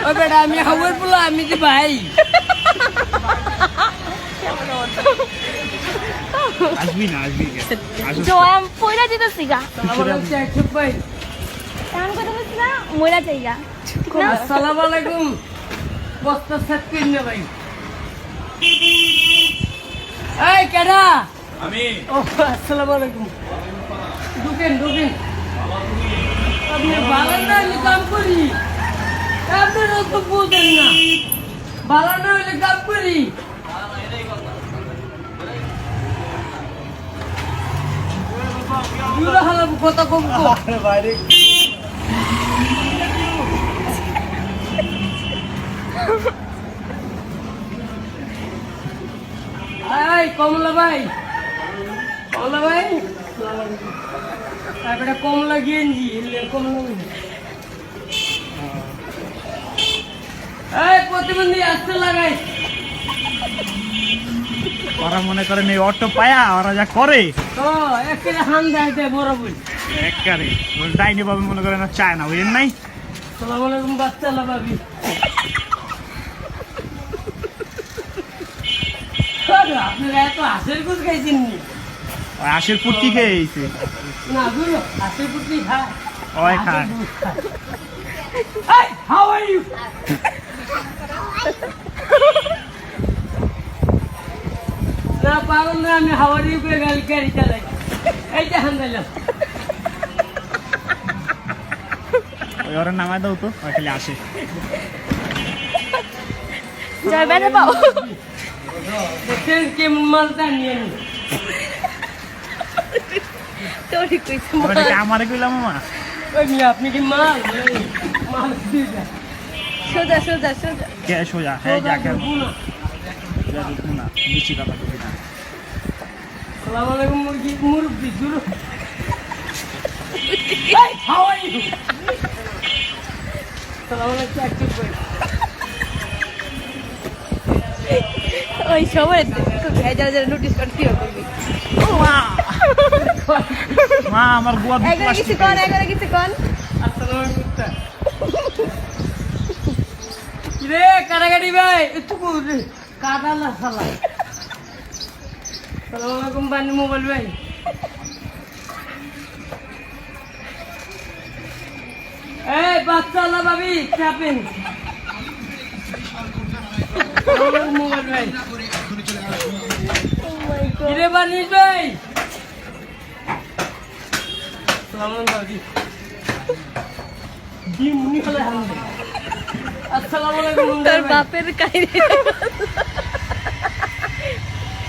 ও বেটা আমি হাওয়ার পোলা আমি যে ভাই আসবি না আসবি জয়াম পয়লা দিতেছি গা ভাই কাম কথা বলছি না ময়লা চাইগা আসসালামু আলাইকুম বস্তা সেট কিন না ভাই এই কেডা আমি ও আসসালামু আলাইকুম ঢুকেন আপনি ভালো না হলে কাম করি আপনারা তো বুঝেন না ভালো না হলে কাম করি কথা কম বাইরে এই কমলা ভাই তারপরে কমলা গেঞ্জি কমলা এই প্রতিবন্ধী আসতে লাগাই ওরা মনে করেন এই অটো পায়া ওরা যা করে তো একেবারে হান দেয় বরাবর একবারে ডাইনি বাবু মনে করেন চায় না বুঝেন নাই সালাম আলাইকুম বাচ্চা লাভাবি আপনারা এত হাঁসের কুচ খাইছেন নি ওই আশের পুটকি খেয়েছে না গুরু হাঁসের কুচি খায় ওই খায় Hey, how are you? না পাগল না আমি হাওয়ারি করে গাড়ি চালাই এই যে হান্দাইলাম ওই ওরা নামায় দাও তো ওই খালি আসে জয় বেড়ে পাও দেখছেন কেমন মালটা নিয়ে নি তোরই কইছে ওরা কি আমারে কইলাম মামা ওই মিয়া আপনি কি মাল মাল দিয়ে দেন সোজা কে সোজা হ্যাঁ যা কেন না নিচি কথা কই না সালাম আলাইকুম মুরব্বি শুরু Hey, how are you? সালাম আলাইকুম একটু করে ওই সবাই যারা নোটিস করতে করবি মা আমার বুয়া এগারে কিছু কন আসসালামু আলাইকুম রে কারাগাড়ি ভাই একটু কাটালা সালাম সালাম আলাইকুম বানি মোবাইল ভাই এই বাচ্চা আল্লাহ ভাবি চাপেন মোবাইল ভাই কিরে বানিস ভাই সালাম ভাবি ডিমনি হলে হামদে আসসালামু আলাইকুম তোর বাপের কাহিনী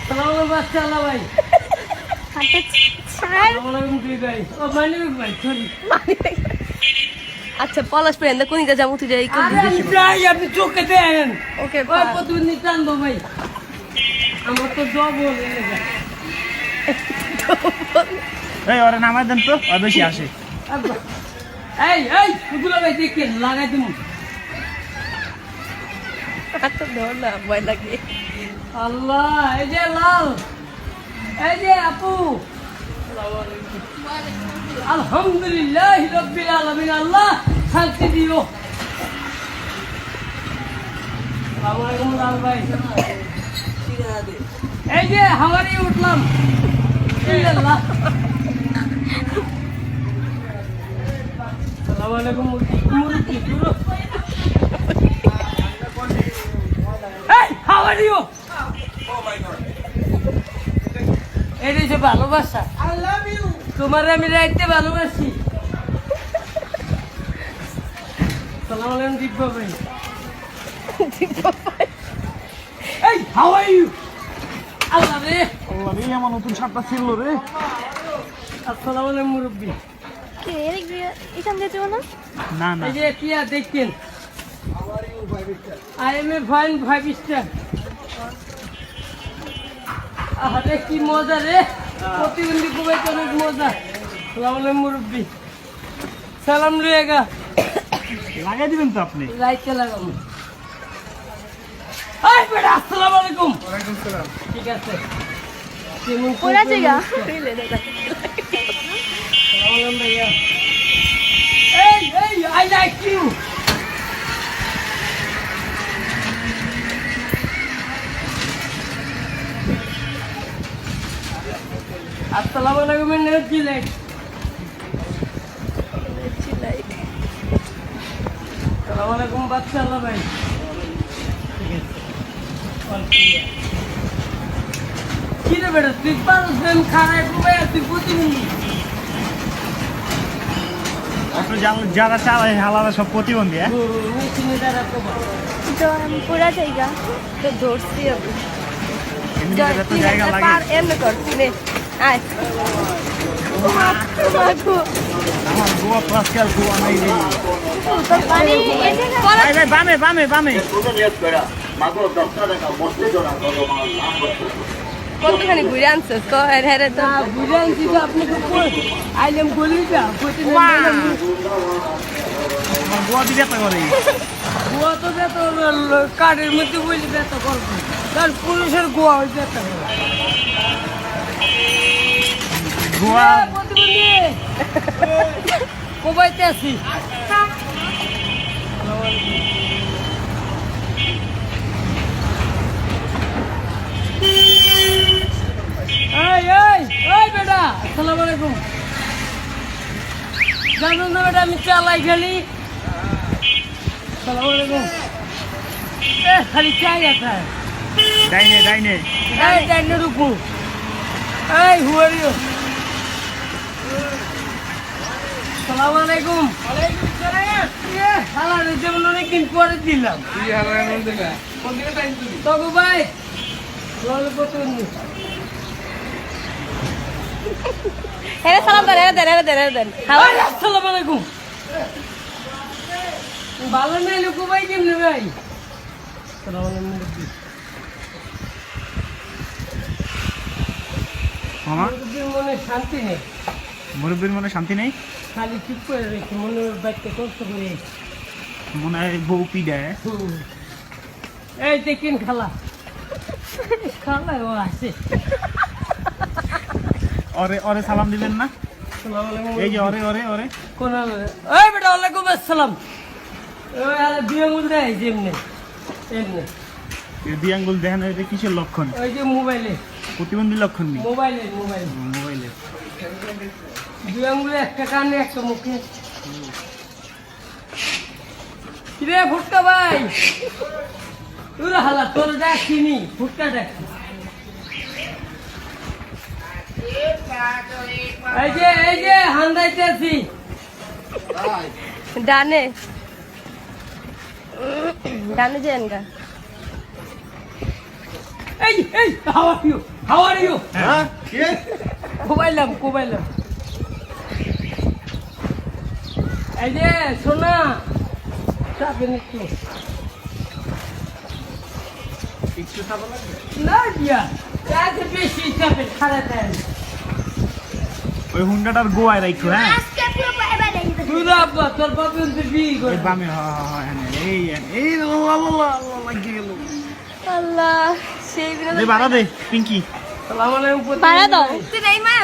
সালাম আলাইকুম বাচ্চা আল্লাহ ভাই হাতে ছাড় সালাম আলাইকুম তুই ভাই ও মানি ভাই সরি আচ্ছা পলাশ পেন কোন দিকে যাবো তুই যাই আরে আমি যাই আপনি চোখে দেন ওকে ওই প্রতিদিন টান দো ভাই আমার তো জব হয়ে গেছে এই ওরা নামায় দেন তো ওই বেশি আসে এই এগুলো ভাই দেখে লাগাই দিমু আচ্ছা ধর না ভয় লাগে আল্লাহ এই যে লাল এই যে আপু আলহামদুলিল্লাহ রাব্বিল আলামিন আল্লাহ শান্তি দিও আসসালামু আলাইকুম লাল ভাই এই যে হাওয়ারি উঠলাম আল্লাহ আসসালামু আলাইকুম মুরব্বি পুরো এই হাওয়ারি ইউ এই যে ভালোবাসা আই লাভ ইউ তোমার আমি রাইতে ভালোবাসি সালাম আলাইকুম দিব্য ভাই এই হাউ আর ইউ আল্লাহ রে আল্লাহ রে আমার নতুন শার্টটা ছিল রে আসসালামু আলাইকুম মুরব্বি কে এখান দিয়ে যাবো না না না এই যে কি আর দেখছেন I M A fine 5 star আরে কি মজা রে প্রতিবন্ধী খুবই অনেক মজা সালাম আলাইকুম মুরব্বি সালাম রেগা লাগাই দিবেন তো আপনি লাইটে লাগাবো এই বেটা আসসালামু আলাইকুম ওয়ালাইকুম সালাম ঠিক আছে কেমন পড়া জায়গা সালাম ভাইয়া এই আই লাইক ইউ সালাম আলাইকুম এনার্জি লাইট লাইট সালাম আলাইকুম বাচ্চা আল্লাহ ভাই কি রে বেটা তুই পারছেন খারাপ খুবই তুই প্রতিবন্ধী অটো যারা চালায় হালারা সব প্রতিবন্ধী হ্যাঁ মেশিনে দ্বারা প্রভাব তো আমি পুরা জায়গা তো ধরছি আমি এমনি তো জায়গা লাগে পার এমনি করছি নে আয় মাগো আমার গোয়া পাসকাল গোয়া নাই রে তোর পানি এসে ভাই ভাই বামে বামে বামে কতখানি ঘুরে আনছিস তো হেরে তো বুঝে আনছি তো আপনি তো আইলাম গলিটা আমার গোয়া দিয়ে ব্যথা করে গোয়া তো ব্যথা কাঠের মধ্যে বলে ব্যথা করবো তার পুরুষের গোয়া ওই ব্যথা করে গোয়া প্রতিবন্ধী কোবাইতে আছি এই এই এই বেটা আসসালামু আলাইকুম জানো না বেটা আমি চালাই খালি আসসালামু আলাইকুম খালি চাই আছে ডাইনে ডাইনে এই ডাইনে রুকু এই হু আর ইউ আসসালামু আলাইকুম ওয়ালাইকুম আসসালাম হালা রে যেমন অনেকদিন পরে দিলাম কি হালা এমন দিলা কোন দিকে টাইম দিলি তগো ভাই বল প্রতিবন্ধী হেরে সালাম দেন আসসালামু আলাইকুম ভালো নাই লোক ভাই কেমনে ভাই আসসালামু আলাইকুম মামা মনে শান্তি নেই মুরব্বীর মনে শান্তি নেই খালি চুপ করে রেখে মনে বাড়িতে কষ্ট করে মনে হয় বউ পিডায় এই দেখেন খালা খালা ও আছে ওরে ওরে সালাম দিবেন না আসসালামু আলাইকুম এই যে ওরে ওরে ওরে কোন এই বেটা ওয়ালাইকুম আসসালাম ওই আর বিয়ে মুদ্রা এই যেমনে এমনে এই দুই আঙ্গুল দেখেন এটা কিসের লক্ষণ ওই যে মোবাইলে প্রতিবন্ধী লক্ষণ নেই মোবাইলে মোবাইলে দুই আঙ্গুলে একটা কানে একটা মুখে কিরে ফুটকা ভাই তুই হালা তোর যা চিনি ফুটকা দেখ এই যে হান্দাইতে আছি ডানে ডানে যান গা এই হাউ আর ইউ হ্যাঁ কোবাইলাম এই যে সোনা চাপেন একটু না দিয়া চাপে বেশি চাপে খারাপ দেন ওই হুন্ডাটার গোয়ায় রাখছো হ্যাঁ তুই আব্বা তোর বাবা বিয়ে করে ওই বামে এই এই আল্লাহ লাগিয়ে গেল আল্লাহ সেই দিন বাড়া দে পিঙ্কি সালাম আলাইকুম পাড়া দাও তুই নাই মা